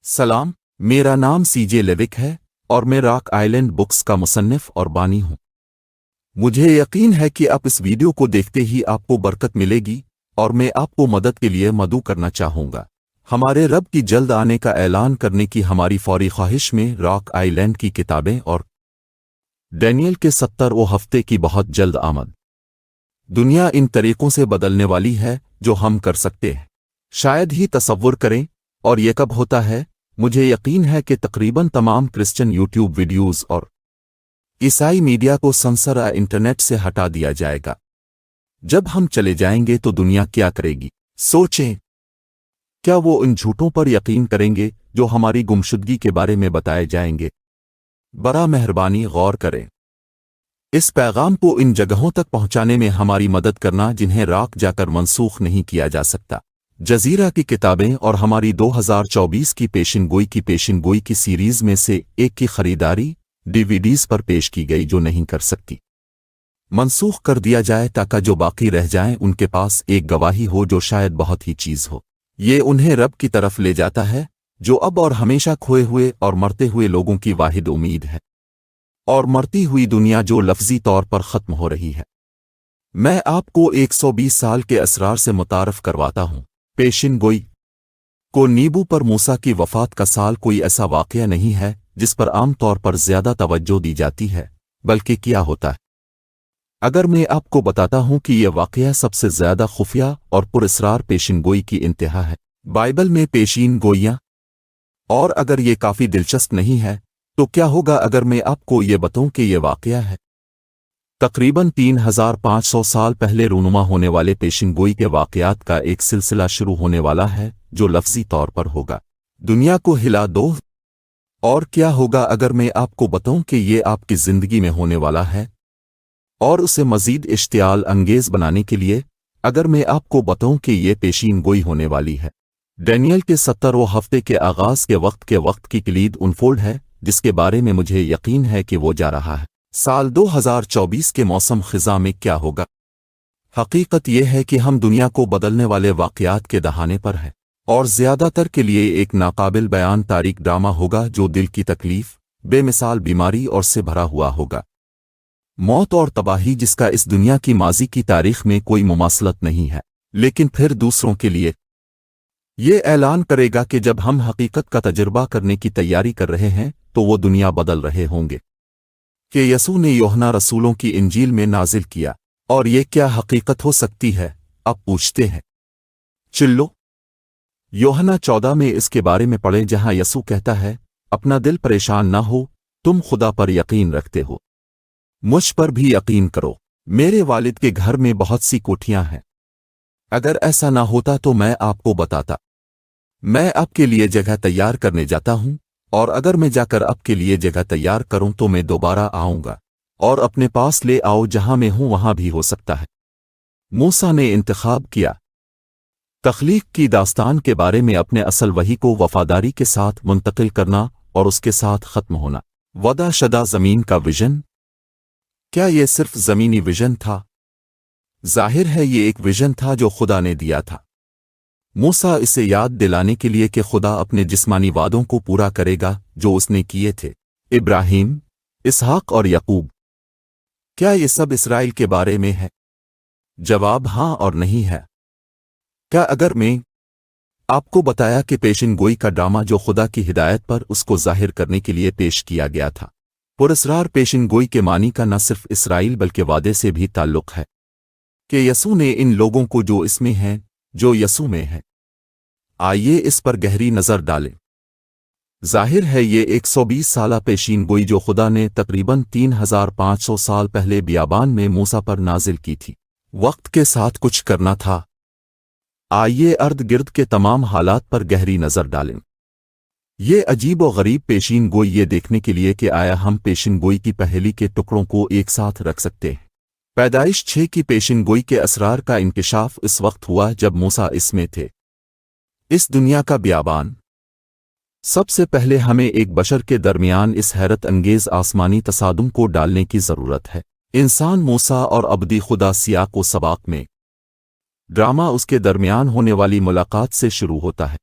सलाम, मेरा नाम सीजे लेविक है और मैं रॉक आइलैंड बुक्स का मुसन्निफ और बानी हूं। मुझे यकीन है कि आप इस वीडियो को देखते ही आपको बरकत मिलेगी और मैं आपको मदद के लिए मदऊ करना चाहूंगा। हमारे रब की जल्द आने का ऐलान करने की हमारी फौरी ख्वाहिश में रॉक आइलैंड की किताबें और डैनियल के 70वें हफ्ते की बहुत जल्द आमद। दुनिया इन तरीकों से बदलने वाली है जो हम कर सकते हैं। शायद ही तसव्वुर करें, और ये कब होता है। मुझे यकीन है कि तकरीबन तमाम क्रिश्चियन यूट्यूब वीडियोज़ और ईसाई मीडिया को संसरा इंटरनेट से हटा दिया जाएगा। जब हम चले जाएंगे तो दुनिया क्या करेगी? सोचें, क्या वो इन झूठों पर यकीन करेंगे जो हमारी गुमशुदगी के बारे में बताए जाएंगे? बड़ा मेहरबानी गौर करें। इस पैगाम को इन जगहों तक पहुंचाने में हमारी मदद करना जिन्हें राख जाकर मनसूख नहीं किया जा सकता। जजीरा की किताबें और हमारी 2024 की पेशिनगोई की सीरीज में से एक की खरीदारी डीवीडीज पर पेश की गई जो नहीं कर सकती। मनसूख कर दिया जाए ताकि जो बाकी रह जाएं उनके पास एक गवाही हो जो शायद बहुत ही चीज हो। ये उन्हें रब की तरफ ले जाता है जो अब और हमेशा खोए हुए और मरते हुए लोगों की वाहिद उम्मीद है, और मरती हुई दुनिया जो लफ्जी तौर पर ख़त्म हो रही है। मैं आपको 120 साल के असरार से मुतारफ करवाता हूं। पेशिनगोई को नींबू पर मूसा की वफ़ात का साल कोई ऐसा वाक़या नहीं है जिस पर आम तौर पर ज़्यादा तवज्जो दी जाती है, बल्कि क्या होता है। अगर मैं आपको बताता हूं कि यह वाक़या सबसे ज़्यादा खुफिया और पुरअसरार पेशिनगोई की इंतहा है बाइबल में पेशीन गोइयाँ, और अगर ये काफ़ी दिलचस्प नहीं है तो क्या होगा अगर मैं आपको ये बताऊं कि यह वाक़या है। तकरीबन 3500 साल पहले रूनुमा होने वाले पेशिनगोई के वाक़यात का एक सिलसिला शुरू होने वाला है जो लफ्ज़ी तौर पर होगा दुनिया को हिला दो। और क्या होगा अगर मैं आपको बताऊं कि ये आपकी ज़िंदगी में होने वाला है और उसे मज़ीद इश्तियाल अंगेज़ बनाने के लिए अगर मैं आपको बताऊं कि ये पेशीनगोई होने वाली है। डैनियल के 70वें हफ्ते के आगाज़ के वक्त की कलीद उनफोल्ड है जिसके बारे में मुझे यकीन है कि वो जा रहा है। साल 2024 के मौसम ख़िज़ा में क्या होगा? हकीकत यह है कि हम दुनिया को बदलने वाले वाक़यात के दहाने पर हैं, और ज़्यादातर के लिए एक नाकाबिल बयान तारीख ड्रामा होगा जो दिल की तकलीफ़, बेमिसाल बीमारी और से भरा हुआ होगा। मौत और तबाही जिसका इस दुनिया की माजी की तारीख़ में कोई मुमासलत नहीं है, लेकिन फिर दूसरों के लिए ये ऐलान करेगा कि जब हम हकीकत का तजुर्बा करने की तैयारी कर रहे हैं तो वो दुनिया बदल रहे होंगे कि यसू ने यूहन्ना रसूलों की इंजील में नाजिल किया। और ये क्या हकीकत हो सकती है? अब पूछते हैं। चिल्लो यूहन्ना 14 में इसके बारे में पढ़े जहां यसू कहता है, अपना दिल परेशान ना हो, तुम खुदा पर यकीन रखते हो, मुझ पर भी यकीन करो। मेरे वालिद के घर में बहुत सी कोठियां हैं, अगर ऐसा ना होता तो मैं आपको बताता। मैं आपके लिए जगह तैयार करने जाता हूं, और अगर मैं जाकर आपके लिए जगह तैयार करूं तो मैं दोबारा आऊंगा और अपने पास ले आओ जहां मैं हूं वहां भी हो सकता है। मूसा ने इंतखाब किया तख्लीक की दास्तान के बारे में अपने असल वही को वफादारी के साथ मुंतकिल करना और उसके साथ ख़त्म होना। वदा शदा ज़मीन का विजन, क्या ये सिर्फ ज़मीनी विजन था? जाहिर है ये एक विजन था जो खुदा ने दिया था मूसा इसे याद दिलाने के लिए कि खुदा अपने जिस्मानी वादों को पूरा करेगा जो उसने किए थे इब्राहीम, इसहाक और यकूब। क्या ये सब इसराइल के बारे में है? जवाब हाँ और नहीं है। क्या अगर मैं आपको बताया कि पेशिनगोई का ड्रामा जो खुदा की हिदायत पर उसको जाहिर करने के लिए पेश किया गया था, पुरअसरार पेशिनगोई के मानी का न सिर्फ इसराइल बल्कि वादे से भी ताल्लुक़ है कि यसू ने इन लोगों को जो इसमें हैं जो यसू में है। आइए इस पर गहरी नज़र डालें। जाहिर है ये 120 साला पेशीनगोई जो खुदा ने तकरीबन 3500 साल पहले बियाबान में मूसा पर नाजिल की थी, वक्त के साथ कुछ करना था। आइए अर्द गिर्द के तमाम हालात पर गहरी नज़र डालें। ये अजीब व गरीब पेशीनगोई ये देखने के लिए कि आया हम पेशिनगोई की पहेली के टुकड़ों को एक साथ रख सकते हैं। पैदाइश 6 की पेशिनगोई के असरार का इंकिशाफ इस वक्त हुआ जब मूसा इसमें थे, इस दुनिया का बियाबान। सबसे पहले हमें एक बशर के दरमियान इस हैरत अंगेज़ आसमानी तसादुम को डालने की ज़रूरत है। इंसान मूसा और अब्दी खुदा सियाक व सबाक में ड्रामा उसके दरमियान होने वाली मुलाकात से शुरू होता है।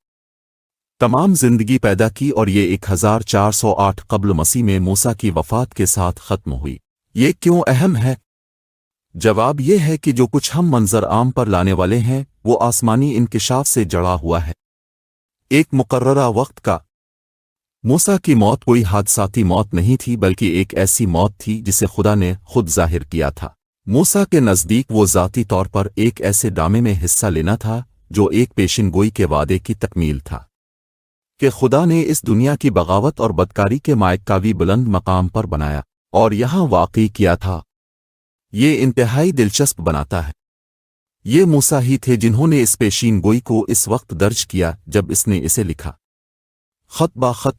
तमाम जिंदगी पैदा की और ये 1408 कब्ल मसीह में मूसा की वफात के साथ ख़त्म हुई। ये क्यों अहम है? जवाब ये है कि जो कुछ हम मंजर आम पर लाने वाले हैं वो आसमानी इंकिशाफ से जड़ा हुआ है, एक मुकर्ररा वक्त का। मूसा की मौत कोई हादसाती मौत नहीं थी, बल्कि एक ऐसी मौत थी जिसे खुदा ने खुद जाहिर किया था। मूसा के नज़दीक वो ज़ाती तौर पर एक ऐसे ड्रामे में हिस्सा लेना था जो एक पेशिनगोई के वादे की तकमील था कि खुदा ने इस दुनिया की बगावत और बदकारी के मायकावी बुलंद मकाम पर बनाया और यहाँ वाक़ई किया था। ये इंतहाई दिलचस्प बनाता है। ये मूसा ही थे जिन्होंने इस पेशीनगोई को इस वक्त दर्ज किया जब इसने इसे लिखा, खत बा खत।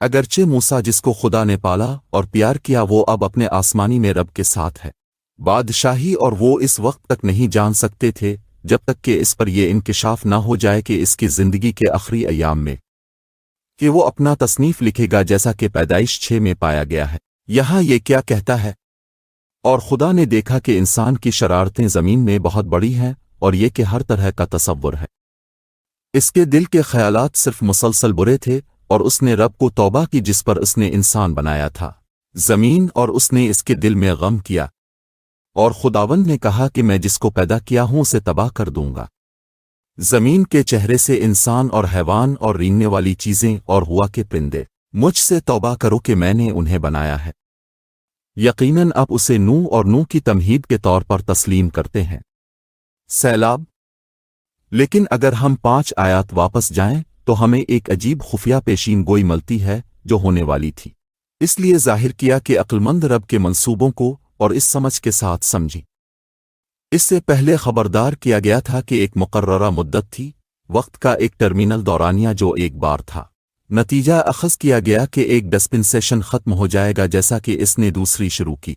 अगरचे मूसा जिसको खुदा ने पाला और प्यार किया वो अब अपने आसमानी में रब के साथ है, बादशाही, और वो इस वक्त तक नहीं जान सकते थे जब तक कि इस पर यह इंकिशाफ ना हो जाए कि इसकी ज़िंदगी के आखिरी अयाम में कि वो अपना तसनीफ लिखेगा, जैसा कि पैदाइश 6 में पाया गया है। यहाँ ये क्या कहता है? और खुदा ने देखा कि इंसान की शरारतें ज़मीन में बहुत बड़ी हैं और ये कि हर तरह का तसव्वुर है। इसके दिल के ख्यालात सिर्फ मुसलसल बुरे थे, और उसने रब को तौबा की जिस पर उसने इंसान बनाया था ज़मीन, और उसने इसके दिल में गम किया। और खुदावंद ने कहा कि मैं जिसको पैदा किया हूं उसे तबाह कर दूंगा। ज़मीन के चेहरे से इंसान और हैवान और रेंगने वाली चीज़ें और हुआ के परिंदे, मुझसे तौबा करो कि मैंने उन्हें बनाया है। यकीनन आप उसे नूह और नूह की तमहीद के तौर पर तस्लीम करते हैं। सैलाब। लेकिन अगर हम 5 आयात वापस जाएं तो हमें एक अजीब खुफिया पेशीन गोई मिलती है जो होने वाली थी। इसलिए जाहिर किया कि अक्लमंद रब के मंसूबों को और इस समझ के साथ समझी। इससे पहले खबरदार किया गया था कि एक मुकर्ररा मुद्दत थी, वक्त का एक टर्मिनल दौरानिया जो एक बार था। नतीजा अखज़ किया गया कि एक डिस्पेंसेशन ख़त्म हो जाएगा, जैसा कि इसने दूसरी शुरू की।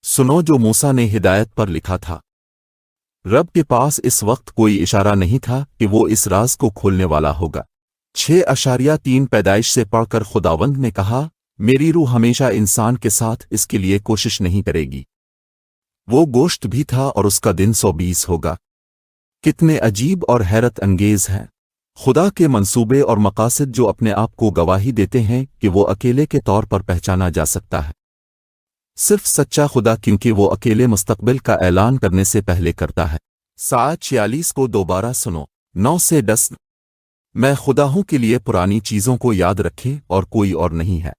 सुनो जो मूसा ने हिदायत पर लिखा था। रब के पास इस वक्त कोई इशारा नहीं था कि वो इस राज को खोलने वाला होगा। 6.3 पैदाइश से पढ़कर खुदावंद ने कहा, मेरी रूह हमेशा इंसान के साथ इसके लिए कोशिश नहीं करेगी। वो गोश्त भी था और उसका दिन 120 होगा। कितने अजीब और हैरत अंगेज हैं खुदा के मंसूबे और मकासद, जो अपने आप को गवाही देते हैं कि वो अकेले के तौर पर पहचाना जा सकता है। सिर्फ सच्चा खुदा, क्योंकि वो अकेले मुस्तकबिल का ऐलान करने से पहले करता है। 46 को दोबारा सुनो, 9 से 10। मैं खुदा हूं के लिए पुरानी चीज़ों को याद रखें और कोई और नहीं है।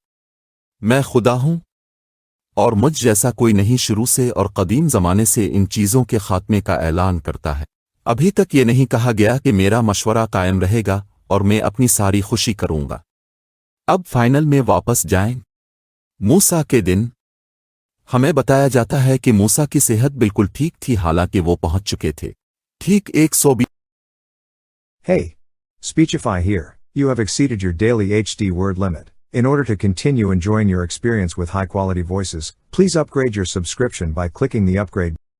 मैं खुदा हूं और मुझ जैसा कोई नहीं, शुरू से और कदीम ज़माने से इन चीज़ों के खात्मे का ऐलान करता है। अभी तक ये नहीं कहा गया कि मेरा मशवरा कायम रहेगा और मैं अपनी सारी खुशी करूंगा। अब फाइनल में वापस जाएं। मूसा के दिन। हमें बताया जाता है कि मूसा की सेहत बिल्कुल ठीक थी, हालांकि वो पहुंच चुके थे ठीक 120। Hey, Speechify here. You have exceeded your daily HD word limit. In order to continue enjoying your experience with high quality voices, please upgrade your subscription by clicking the upgrade